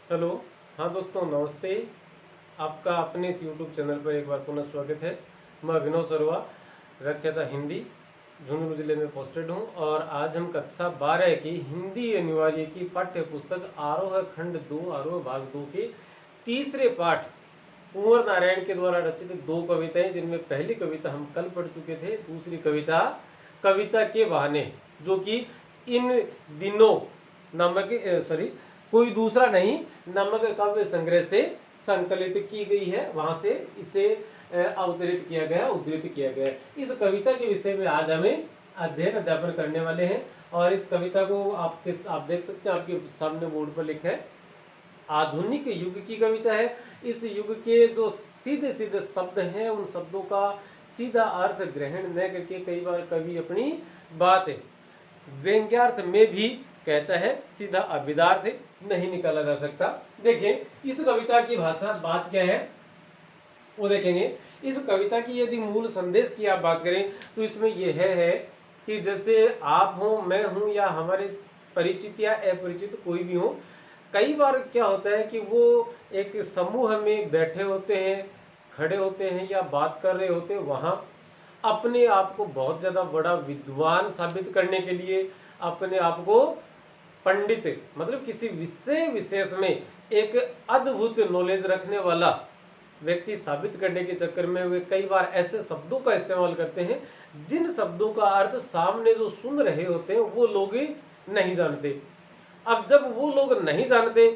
Hello. हाँ दोस्तों, नमस्ते। आपका अपने इस यूट्यूब चैनल पर एक बार पुनः स्वागत है। मैं अभिनव सरवा, व्याख्याता हिंदी, झुंझुनू जिले में पोस्टेड हूँ। और आज हम कक्षा 12 की हिंदी अनिवार्य की पाठ्य पुस्तक आरोह खंड 2 आरोह भाग 2 के तीसरे पाठ कुंवर नारायण के द्वारा रचित दो कविताएं, जिनमें पहली कविता हम कल पढ़ चुके थे, दूसरी कविता कविता के बहाने, जो कि इन दिनों नामक कोई दूसरा नहीं, नमक काव्य संग्रह से संकलित की गई है। वहां से इसे अवतरित किया गया, उद्धृत किया गया। इस कविता के विषय में आज हमें अध्ययन अध्यापन करने वाले हैं। और इस कविता को आप देख सकते हैं, आपके सामने बोर्ड पर लिखा है। आधुनिक युग की कविता है। इस युग के जो सीधे सीधे शब्द हैं, उन शब्दों का सीधा अर्थ ग्रहण न करके कई बार कवि अपनी बात व्यंग्यार्थ में भी कहता है, सीधा अभिधार्थ नहीं निकाला जा सकता। देखें इस कविता की भाषा बात क्या है वो देखेंगे। इस कविता की यदि मूल संदेश की आप बात करें तो इसमें यह है कि जैसे आप हो, मैं हूं, या हमारे परिचित या अपरिचित कोई भी हो, कई बार क्या होता है कि वो एक समूह में बैठे होते हैं, खड़े होते हैं या बात कर रहे होते हैं। वहां अपने आप को बहुत ज्यादा बड़ा विद्वान साबित करने के लिए, अपने आप को पंडित, मतलब किसी विषय विशेष में एक अद्भुत नॉलेज रखने वाला व्यक्ति साबित करने के चक्कर में वे कई बार ऐसे शब्दों का इस्तेमाल करते हैं जिन शब्दों का अर्थ सामने जो सुन रहे होते हैं वो लोग नहीं जानते। अब जब वो लोग नहीं जानते,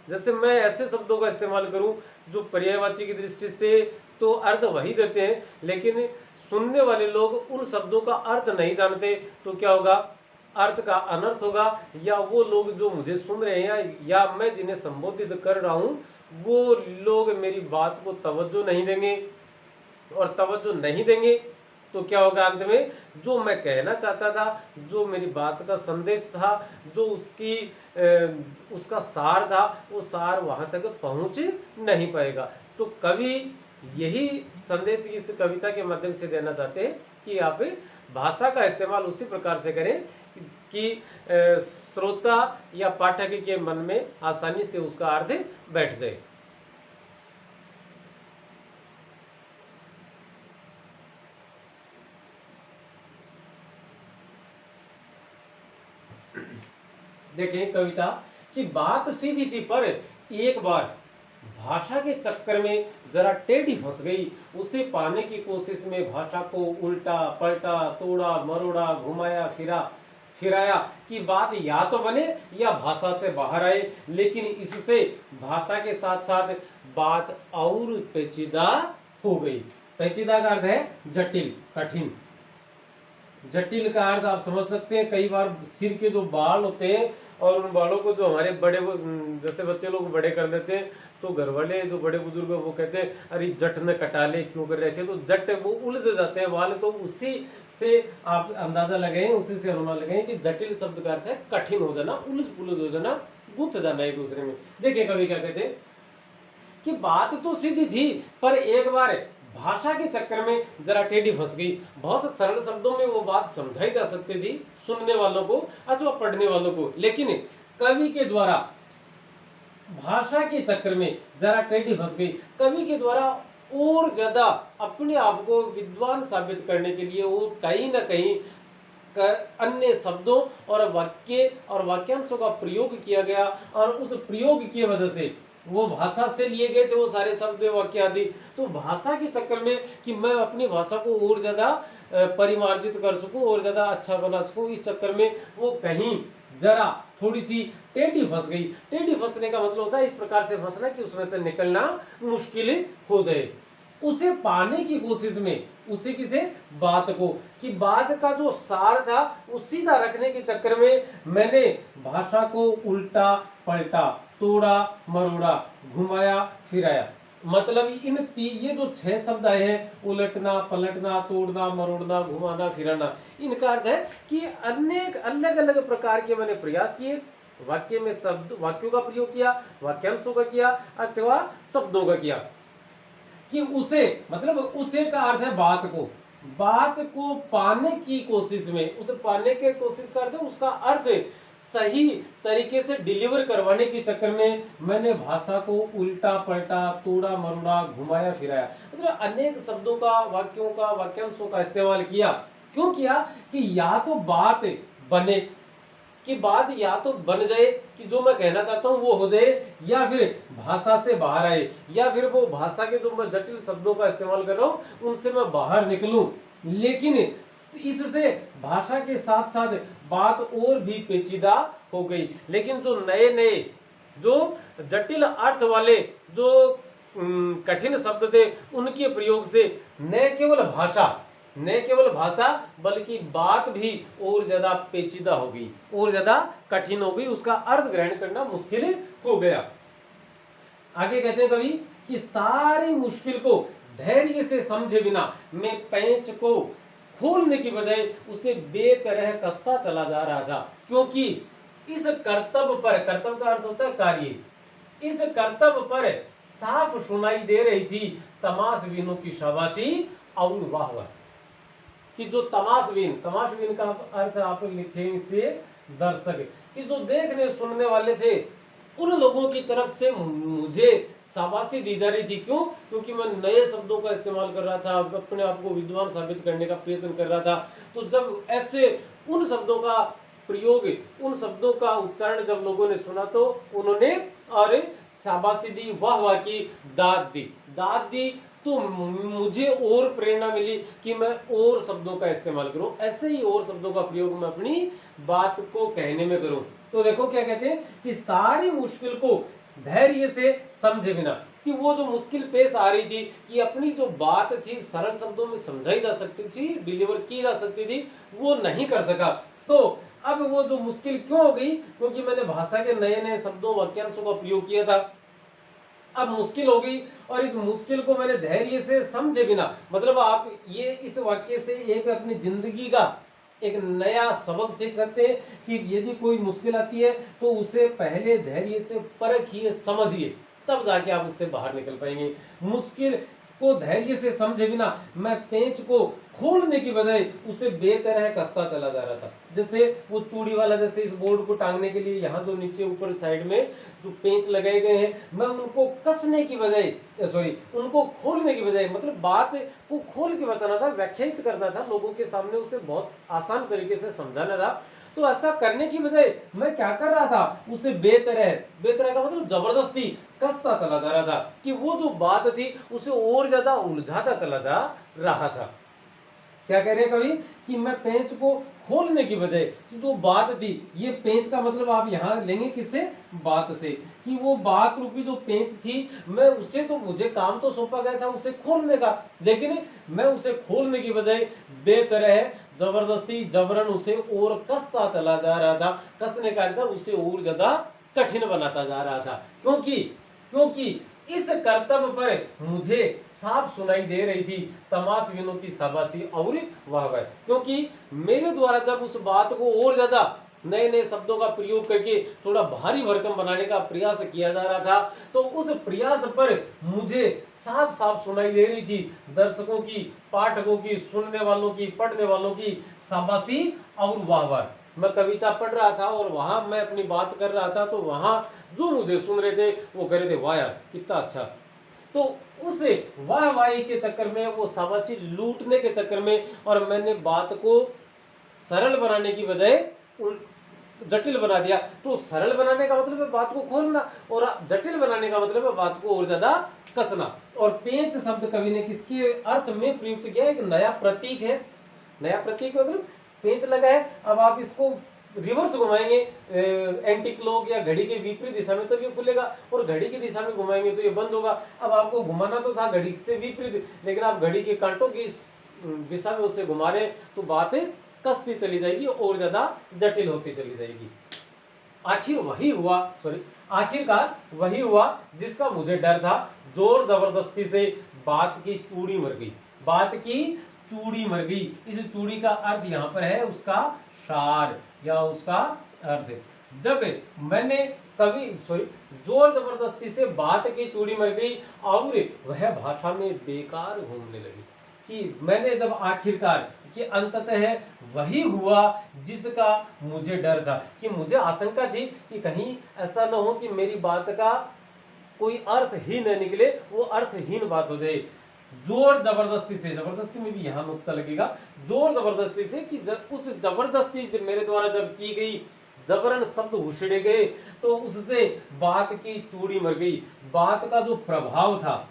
जैसे मैं ऐसे शब्दों का इस्तेमाल करूं जो पर्यायवाची की दृष्टि से तो अर्थ वही देते हैं, लेकिन सुनने वाले लोग उन शब्दों का अर्थ नहीं जानते, तो क्या होगा? अर्थ का अनर्थ होगा। या वो लोग जो मुझे सुन रहे हैं या मैं जिन्हें संबोधित कर रहा हूं, वो लोग मेरी बात को तवज्जो नहीं देंगे। और तवज्जो नहीं देंगे तो क्या होगा? अंत में जो मैं कहना चाहता था, जो मेरी बात का संदेश था, जो उसका सार था, वो सार वहां तक पहुंच नहीं पाएगा। तो कवि यही संदेश इस कविता के माध्यम से देना चाहते हैं कि आप भाषा का इस्तेमाल उसी प्रकार से करें कि श्रोता या पाठक के मन में आसानी से उसका अर्थ बैठ जाए। देखें कविता की बात सीधी थी, पर एक बार भाषा के चक्कर में जरा टेढ़ी फंस गई। उसे पाने की कोशिश में भाषा को उल्टा पलटा, तोड़ा मरोड़ा, घुमाया फिराया कि बात या तो बने या भाषा से बाहर आए। लेकिन इससे भाषा के साथ साथ बात और पेचीदा हो गई। पेचीदा का अर्थ है जटिल, कठिन। जटिल का अर्थ आप समझ सकते हैं। कई बार सिर के जो बाल होते हैं और उन बालों को जो हमारे बड़े जैसे बच्चे लोग बड़े कर देते हैं, तो घर वाले जो बड़े बुजुर्ग वो कहते हैं, अरे जट न कटा ले, क्यों कर रखे? तो जट वो उलझ जाते हैं बाल। तो उसी से आप अंदाजा लगाएं, उसी से अनुमान लगाएं कि जटिल शब्द का अर्थ है कठिन हो जाना, उलझ पुलझ हो जाना, गुंथ जाना एक दूसरे में। देखिए कवि क्या कहते हैं कि बात तो सीधी थी, पर एक बार भाषा के चक्कर में जरा टेढ़ी फंस गई। बहुत सरल शब्दों में वो बात समझाई जा सकती थी सुनने वालों को अथवा पढ़ने वालों को, लेकिन कवि के द्वारा भाषा के चक्कर में जरा टेढ़ी फंस गई। कवि के द्वारा और ज्यादा अपने आप को विद्वान साबित करने के लिए वो कहीं ना कहीं अन्य शब्दों और वाक्य और वाक्यांशों का प्रयोग किया गया। और उस प्रयोग की वजह से वो भाषा से लिए गए थे वो सारे शब्द वाक्य आदि। तो भाषा के चक्कर में कि मैं अपनी भाषा को और ज्यादा परिमार्जित कर सकूं और ज्यादा अच्छा बना सकूं, इस चक्कर में वो कहीं जरा थोड़ी सी टेढ़ी फंस गई। टेढ़ी फंसने का मतलब होता है इस प्रकार से फंसना कि उसमें से निकलना मुश्किल हो जाए। उसे पाने की कोशिश में, उसे किसे? बात को, कि बात का जो सार था वो सीधा रखने के चक्कर में मैंने भाषा को उल्टा पलटा, तोड़ा मरोड़ा, घुमाया फिराया। मतलब ये जो 6 शब्द आए हैं, उलटना पलटना, तोड़ना मरोड़ना, घुमाना फिराना, इनका अर्थ है कि अनेक अलग अलग प्रकार के मैंने प्रयास किए। वाक्य में शब्द, वाक्यों का प्रयोग किया, वाक्यांशों का किया अथवा शब्दों का किया। कि उसे, मतलब उसे का अर्थ है बात को पाने की कोशिश में, उसे पाने के कोशिश करते उसका अर्थ सही तरीके से डिलीवर करवाने के चक्कर में मैंने भाषा को उल्टा पलटा, तोड़ा मरोड़ा, घुमाया फिराया, मतलब अनेक शब्दों का, वाक्यों का, वाक्यांशों का इस्तेमाल किया। क्यों किया? कि या तो बात बने, कि बात या तो बन जाए कि जो मैं कहना चाहता हूं वो हो जाए, या फिर भाषा से बाहर आए, या फिर वो भाषा के जो मैं जटिल शब्दों का इस्तेमाल कर रहा हूं उनसे मैं बाहर निकलूं। लेकिन इससे भाषा के साथ साथ बात और भी पेचीदा हो गई। लेकिन जो नए नए, जो जटिल अर्थ वाले, जो कठिन शब्द थे, उनके प्रयोग से न केवल भाषा बल्कि बात भी और ज्यादा पेचीदा हो गई, और ज्यादा कठिन हो गई, उसका अर्थ ग्रहण करना मुश्किल हो गया। आगे कहते हैं कवि कि सारी मुश्किल को धैर्य से समझे बिना मैं पेंच को खोलने की बजाय उसे बेतरह कसता चला जा रहा था, क्योंकि इस कर्तव्य पर, कर्तव्य का अर्थ होता है कार्य, इस कर्तव्य पर साफ सुनाई दे रही थी तमाशबीनों की शाबाशी और वाह वाह। कि जो तमाशबीन, तमाशबीन का अर्थ आप लिखे इससे दर्शक, कि जो देखने सुनने वाले थे उन लोगों की तरफ से मुझे शाबाशी दी जा रही थी। क्यों? क्योंकि मैं नए शब्दों का इस्तेमाल कर रहा था, अपने आप को विद्वान साबित करने का प्रयत्न कर रहा था। तो जब ऐसे उन शब्दों का प्रयोग, उन शब्दों का उच्चारण जब लोगों ने सुना तो उन्होंने और शाबाशी दी, वाह वाह की, दाद दी। तो मुझे और प्रेरणा मिली कि मैं और शब्दों का इस्तेमाल करूं, ऐसे ही और शब्दों का प्रयोग मैं अपनी बात को कहने में करूं। तो देखो क्या कहते हैं कि सारी मुश्किल को धैर्य से समझे बिना, कि वो जो मुश्किल पेश आ रही थी कि अपनी जो बात थी सरल शब्दों में समझाई जा सकती थी, डिलीवर की जा सकती थी, वो नहीं कर सका। तो अब वो जो मुश्किल क्यों हो गई? क्योंकि मैंने भाषा के नए नए शब्दों, वाक्यांशों का प्रयोग किया था। अब मुश्किल हो गई, और इस मुश्किल को मैंने धैर्य से समझे बिना, मतलब आप ये इस वाक्य से एक अपनी जिंदगी का एक नया सबक सीख सकते हैं कि यदि कोई मुश्किल आती है तो उसे पहले धैर्य से परखिए, समझिए, तब जाके आप उससे बाहर निकल पाएंगे। मुश्किल को धैर्य से समझे बिना मैं पेंच को खोलने की बजाय उसे बेतरह कसता चला जा रहा था। जैसे वो चूड़ी वाला, जैसे इस बोर्ड को टांगने के लिए यहाँ जो नीचे ऊपर साइड में जो पेंच लगाए गए हैं, मैं उनको कसने की बजाय, सॉरी, उनको खोलने की बजाय, मतलब बात को खोल के बताना था, व्याख्यायित करना था, लोगों के सामने उसे बहुत आसान तरीके से समझाना था। तो ऐसा करने की बजाय मैं क्या कर रहा था? उसे बेतरह का मतलब जबरदस्ती कसता चला जा रहा था, कि वो जो बात थी उसे और ज्यादा उलझाता चला जा रहा था। क्या कह रहे हैं कवि? कि मैं पेंच को खोलने की बजाय, कि जो बात थी, ये पेंच का मतलब आप यहां लेंगे किससे? बात से, कि वो बात रूपी जो पेंच थी, मैं उसे, तो मुझे काम तो सौंपा गया था उसे खोलने का, लेकिन मैं उसे खोलने की बजाय बेतरह, जबरदस्ती, जबरन उसे और कसता चला जा रहा था। कसने का अर्थ उसे और ज्यादा कठिन बनाता जा रहा था। क्योंकि इस कर्तव्य पर मुझे साफ सुनाई दे रही थी तमाशबीनों की शाबाशी और वाह वाह। क्योंकि मेरे द्वारा जब उस बात को और ज्यादा नए नए शब्दों का प्रयोग करके थोड़ा भारी भरकम बनाने का प्रयास किया जा रहा था, तो उस प्रयास पर मुझे साफ साफ सुनाई दे रही थी दर्शकों की, पाठकों की, सुनने वालों की, पढ़ने वालों की शाबाशी और वाह वाह। मैं कविता पढ़ रहा था और वहां मैं अपनी बात कर रहा था, तो वहां जो मुझे सुन रहे थे वो कह रहे थे, वाह यार कितना अच्छा। तो उस वाह वाही के चक्कर में, वो शाबाशी लूटने के चक्कर में, और मैंने बात को सरल बनाने की बजाय जटिल बना दिया। तो सरल बनाने का मतलब है बात को खोलना, और जटिल बनाने का मतलब है बात को और ज्यादा कसना। और पेंच शब्द कवि ने किसके अर्थ में प्रयुक्त किया? एक नया प्रतीक है। नया प्रतीक मतलब पेंच लगा है, अब आप इसको रिवर्स घुमाएंगे एंटी क्लॉक या घड़ी के विपरीत दिशा में, तब ये खुलेगा, और घड़ी की दिशा में घुमाएंगे तो ये बंद होगा। अब आपको घुमाना तो था घड़ी से विपरीत, लेकिन आप घड़ी के कांटों की दिशा में उसे घुमा रहे, तो बात कसती चली जाएगी और ज्यादा जटिल होती चली जाएगी। आखिरकार वही हुआ जिसका मुझे डर था। जोर जबरदस्ती से बात की चूड़ी मर गई, बात की चूड़ी मर गई। इस चूड़ी का अर्थ यहाँ पर है उसका सार या उसका अर्थ। जब मैंने जोर जबरदस्ती से बात की चूड़ी मर गई और वह भाषा में बेकार घूमने लगी। कि मैंने जब आखिरकार कि अंततः वही हुआ जिसका मुझे डर था, कि मुझे आशंका थी कि कहीं ऐसा न हो कि मेरी बात का कोई अर्थ ही न निकले, वो अर्थहीन बात हो जाए। जोर जबरदस्ती से, जबरदस्ती में भी यहाँ नुक्ता लगेगा, जोर जबरदस्ती से कि उस जबरदस्ती जब मेरे द्वारा जब की गई, जबरन शब्द उछड़े गए तो उससे बात की चूड़ी मर गई। बात का जो प्रभाव था,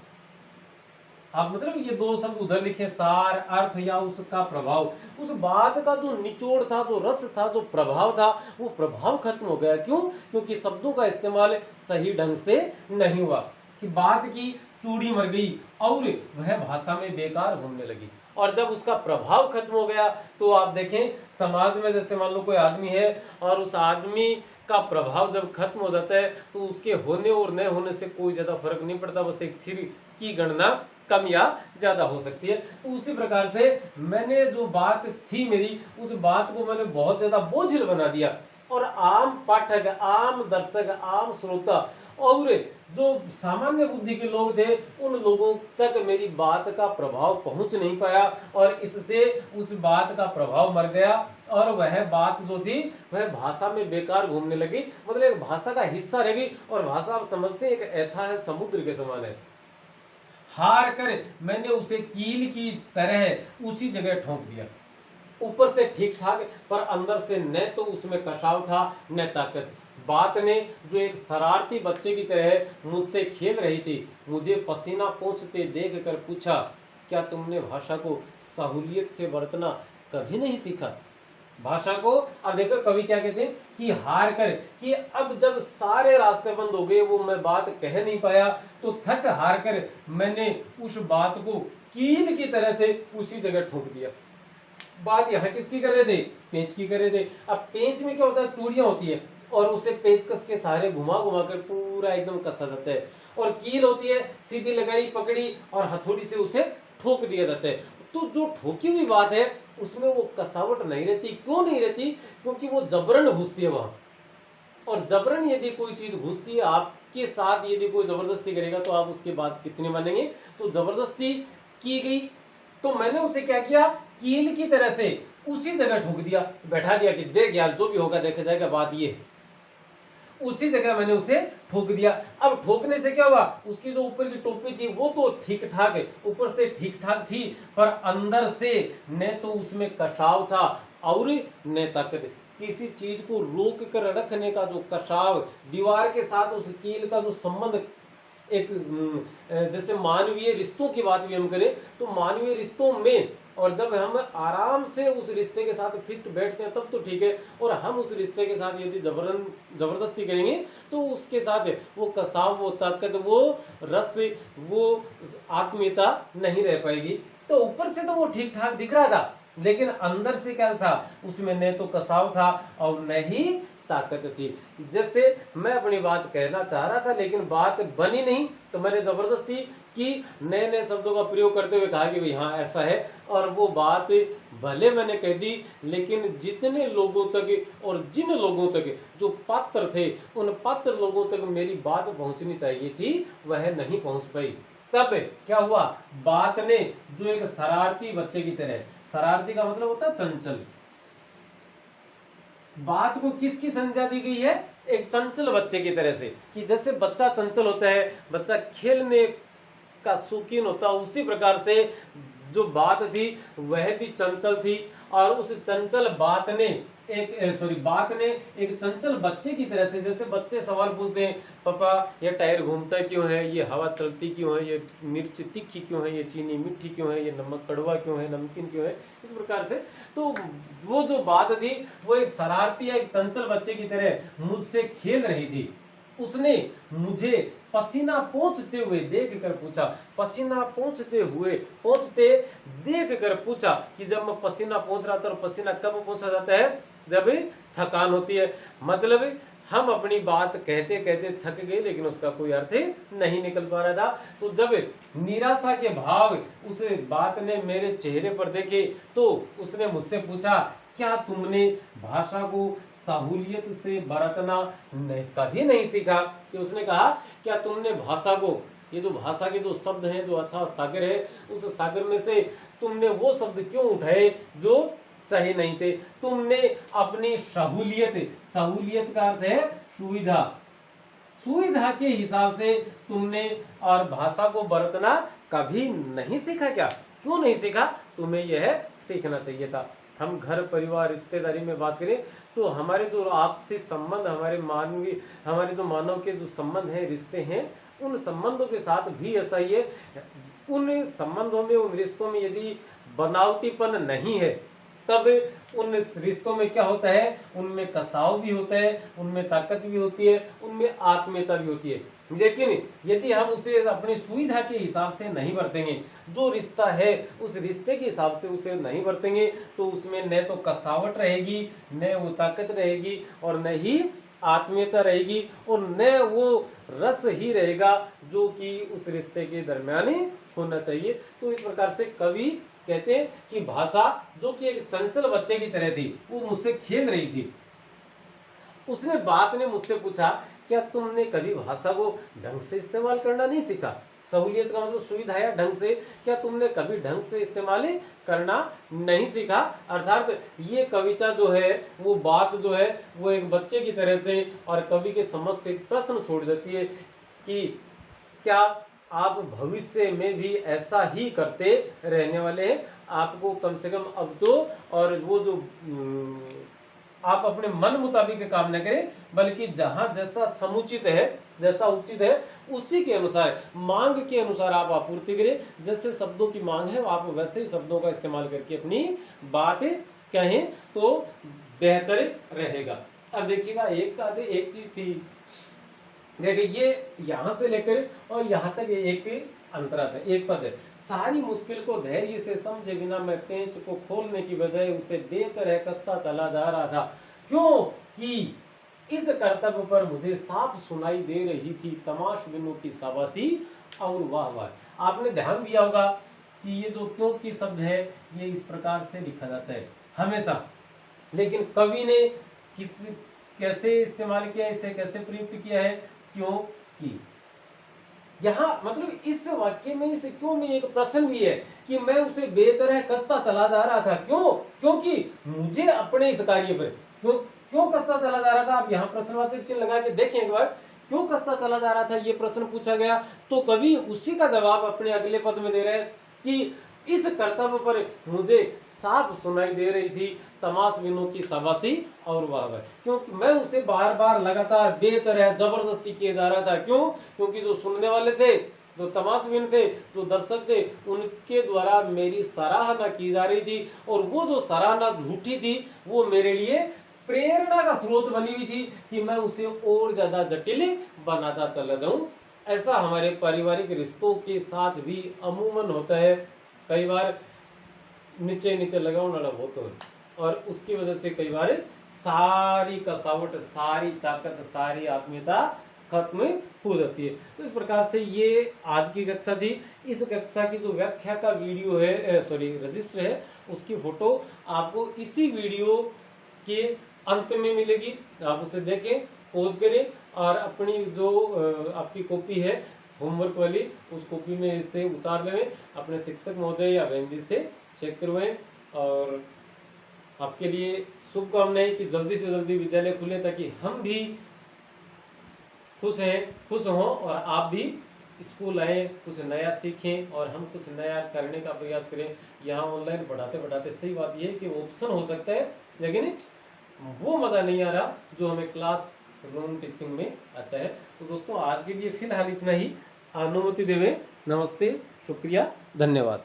आप मतलब ये दो शब्द उधर लिखे, सार, अर्थ या उसका प्रभाव, उस बात का जो निचोड़ था, जो रस था, जो प्रभाव था, वो प्रभाव खत्म हो गया। क्यों? क्योंकि शब्दों का इस्तेमाल सही ढंग से नहीं हुआ, कि बात की चूड़ी मर गई और वह भाषा में बेकार घूमने लगी। और जब उसका प्रभाव खत्म हो गया तो आप देखें समाज में, जैसे मान लो कोई आदमी है और उस आदमी का प्रभाव जब खत्म हो जाता है तो उसके होने और न होने से कोई ज्यादा फर्क नहीं पड़ता, बस एक सिर की गणना कम या ज्यादा हो सकती है। तो उसी प्रकार से मैंने जो बात थी मेरी, उस बात को मैंने बहुत ज्यादा बोझिल बना दिया और आम पाठक, आम दर्शक, आम श्रोता और जो सामान्य बुद्धि के लोग थे उन लोगों तक मेरी बात का प्रभाव पहुंच नहीं पाया और इससे उस बात का प्रभाव मर गया और वह बात जो थी वह भाषा में बेकार घूमने लगी, मतलब एक भाषा का हिस्सा रह गई। और भाषा आप समझते हैं एक ऐसा है, समुद्र के समान है। हार कर मैंने उसे कील की तरह उसी जगह ठोक दिया, ऊपर से ठीक ठाक पर अंदर से न तो उसमें कसाव था न ताकत। बात ने जो एक शरारती बच्चे की तरह मुझसे खेल रही थी, मुझे पसीना पोंछते देख कर पूछा, क्या तुमने भाषा को सहूलियत से बरतना कभी नहीं सीखा? भाषा को, अब देखो कवि क्या कहते हैं कि हार कर, कि अब जब सारे रास्ते बंद हो गए, वो मैं बात कह नहीं पाया, तो थक हार कर मैंने उस बात को कील की तरह से उसी जगह ठोक दिया। बात यहाँ किसकी कर रहे थे? पेंच की कर रहे थे। अब पेंच में क्या होता है, चूड़ियां होती है और उसे पेचकस के सहारे घुमा घुमा कर पूरा एकदम कसा जाता है, और कील होती है सीधी लगाई पकड़ी और हथौड़ी से उसे ठोक दिया जाता है। तो जो ठोकी हुई बात है उसमें वो कसावट नहीं रहती। क्यों नहीं रहती? क्योंकि वो जबरन घुसती है वहां, और जबरन यदि कोई चीज घुसती है आपके साथ, यदि कोई जबरदस्ती करेगा तो आप उसकी बात कितनी मानेंगे? तो जबरदस्ती की गई तो मैंने उसे क्या किया, कील की तरह से उसी जगह ठोक दिया, बैठा दिया कि देख यार जो भी होगा देखा जाएगा, बात ये है। उसी जगह मैंने उसे ठोक दिया। अब ठोकने से क्या हुआ, उसकी जो ऊपर की टोपी थी वो तो ठीक ठाक है, ऊपर से ठीक ठाक थी, पर अंदर से न तो उसमें कसाव था और न ताकत। किसी चीज को रोक कर रखने का जो कसाव, दीवार के साथ उस कील का जो संबंध, एक जैसे मानवीय रिश्तों की बात भी हम करें तो मानवीय रिश्तों में, और जब हम आराम से उस रिश्ते के साथ फिट बैठते हैं तब तो ठीक है, और हम उस रिश्ते के साथ यदि जबरदस्ती करेंगे तो उसके साथ वो कसाव, वो ताकत, वो रस, वो आत्मीयता नहीं रह पाएगी। तो ऊपर से तो वो ठीक ठाक दिख रहा था, लेकिन अंदर से क्या था, उसमें न तो कसाव था और न ही ताकत थी। जैसे मैं अपनी बात कहना चाह रहा था लेकिन बात बनी नहीं, तो मैंने जबरदस्ती की, नए नए शब्दों का प्रयोग करते हुए कहा कि भाई हाँ ऐसा है, और वो बात भले मैंने कह दी लेकिन जितने लोगों तक और जिन लोगों तक जो पात्र थे, उन पात्र लोगों तक मेरी बात पहुंचनी चाहिए थी वह नहीं पहुंच पाई। तब क्या हुआ, बात ने जो एक शरारती बच्चे की तरह, शरारती का मतलब होता है चंचल, बात को किसकी संज्ञा दी गई है, एक चंचल बच्चे की तरह से, कि जैसे बच्चा चंचल होता है, बच्चा खेलने का शौकीन होता है, उसी प्रकार से जो बात थी वह भी चंचल थी। और उस चंचल बात ने बात ने एक चंचल बच्चे की तरह से, जैसे बच्चे सवाल पूछते हैं, पापा ये टायर घूमता क्यों है, ये हवा चलती क्यों है, ये मिर्च तीखी क्यों है, ये चीनी मीठी क्यों है, ये नमक कड़वा क्यों है, नमकीन क्यों है, इस प्रकार से। तो वो जो बात थी वो एक शरारती, एक चंचल बच्चे की तरह मुझसे खेल रही थी। उसने मुझे पसीना पोंछते हुए देख कर पूछा, पसीना पोंछते देख कर पूछा कि जब मैं पसीना पोंछ रहा था, और पसीना कब पोंछा जाता है, जब थकान होती है। मतलब हम अपनी बात कहते कहते थक गए लेकिन उसका कोई अर्थ नहीं निकल पा रहा था। तो जब निराशा के भाव उस बात ने मेरे चेहरे पर देखे तो उसने मुझसे पूछा, क्या तुमने भाषा को सहूलियत से बरतना कभी नहीं सीखा? कि उसने कहा क्या तुमने भाषा को ये जो भाषा के जो शब्द हैं, जो अथाह सागर है, उस सागर में से तुमने वो शब्द क्यों उठाए जो सही नहीं थे? तुमने अपनी सहूलियत, सहूलियत का अर्थ है सुविधा, सुविधा के हिसाब से तुमने और भाषा को बरतना कभी नहीं सीखा क्या? क्यों नहीं सीखा? तुम्हें यह सीखना चाहिए था। हम घर परिवार रिश्तेदारी में बात करें तो हमारे जो आपसी संबंध, हमारे जो मानव के जो संबंध हैं, रिश्ते हैं, उन संबंधों के साथ भी ऐसा ही है। उन संबंधों में, उन रिश्तों में यदि बनावटीपन नहीं है, तब उन रिश्तों में क्या होता है? उनमें कसाव भी होता है, उनमें ताकत भी होती है, उनमें आत्मीयता भी होती है। लेकिन यदि हम उसे अपनी सुविधा के हिसाब से नहीं बरतेंगे, जो रिश्ता है उस रिश्ते के हिसाब से उसे नहीं बरतेंगे, तो उसमें न तो कसावट रहेगी, न वो ताकत रहेगी, और न ही आत्मीयता रहेगी, और न वो रस ही रहेगा जो कि उस रिश्ते के दरमियान ही होना चाहिए। तो इस प्रकार से कवि कहते हैं कि भाषा जो कि एक चंचल बच्चे की तरह थी, वो मुझसे खेल रही थी। उसने बात ने मुझसे पूछा, क्या तुमने कभी भाषा को ढंग से इस्तेमाल करना नहीं सीखा? सहूलियत का मतलब सुविधा या ढंग से, क्या तुमने कभी ढंग से इस्तेमाल करना नहीं सीखा? अर्थात ये कविता जो है, वो बात जो है, वो एक बच्चे की तरह से और कवि के समक्ष एक प्रश्न छोड़ देती है कि क्या आप भविष्य में भी ऐसा ही करते रहने वाले हैं? आपको कम से कम अब तो, और वो जो आप अपने मन मुताबिक काम न करें, बल्कि जहां जैसा समुचित है, जैसा उचित है, उसी के अनुसार, मांग के अनुसार आप आपूर्ति करें। जैसे शब्दों की मांग है, आप वैसे ही शब्दों का इस्तेमाल करके अपनी बात कहें तो बेहतर रहेगा। अब देखिएगा, एक चीज थी, देखिए ये यहां से लेकर और यहां तक एक अंतरा था, एक पद है। सारी मुश्किल को धैर्य से समझे बिना मैं पेंच को खोलने की बजाय उसे बेतरह कसता चला जा रहा था, क्योंकि इस कर्तव्य पर मुझे साफ सुनाई दे रही थी तमाश बिनों की शाबाशी और वाह वाह। आपने ध्यान दिया होगा कि ये जो क्योंकि शब्द है, ये इस प्रकार से लिखा जाता है हमेशा, लेकिन कवि ने किस कैसे इस्तेमाल किया, इसे कैसे प्रयुक्त किया है? क्योंकि यहाँ मतलब इस वाक्य में, इस क्यों में एक प्रश्न भी है कि मैं उसे बेतरह कसता चला जा रहा था, क्यों? क्योंकि मुझे अपने इस कार्य पर, क्यों कसता चला जा रहा था? आप यहाँ प्रश्नवाचक चिन्ह लगा के देखें एक बार, क्यों कसता चला जा रहा था, ये प्रश्न पूछा गया। तो कवि उसी का जवाब अपने अगले पद में दे रहे हैं कि इस कर्तव्य पर मुझे साफ सुनाई दे रही थी तमाश बिनों की शाबाशी और वाह वाह, क्योंकि मैं उसे बार बार लगातार बेतरह जबरदस्ती किए जा रहा था। क्यों? क्योंकि जो सुनने वाले थे, जो तमाशबीन थे, जो दर्शक थे, उनके द्वारा मेरी सराहना की जा रही थी, और वो जो सराहना झूठी थी, वो मेरे लिए प्रेरणा का स्रोत बनी हुई थी कि मैं उसे और ज्यादा जटिल बनाता चला जाऊं। ऐसा हमारे पारिवारिक रिश्तों के साथ भी अमूमन होता है। कई बार नीचे नीचे लगाओ नड़ब होते हैं, और उसकी वजह से कई बार सारी कसावट, सारी ताकत, सारी आत्मीयता खत्म हो जाती है। तो इस प्रकार से ये आज की कक्षा थी। इस कक्षा की जो व्याख्या का वीडियो है, रजिस्टर है, उसकी फोटो आपको इसी वीडियो के अंत में मिलेगी। आप उसे देखें, पॉज करें, और अपनी जो आपकी कॉपी है होमवर्क वाली, उस कॉपी में इसे उतार लें, अपने शिक्षक महोदय या बहन जी से चेक करवाएं। और आपके लिए शुभकामनाएं कि जल्दी से जल्दी विद्यालय खुले, ताकि हम भी खुश हों, और आप भी स्कूल आए, कुछ नया सीखें, और हम कुछ नया करने का प्रयास करें। यहाँ ऑनलाइन पढ़ाते पढ़ाते सही बात यह है कि ऑप्शन हो सकता है, लेकिन वो मज़ा नहीं आ रहा जो हमें क्लास रूम टीचिंग में आता है। तो दोस्तों, आज के लिए फिलहाल इतना ही। अनुमति देवें। नमस्ते, शुक्रिया, धन्यवाद।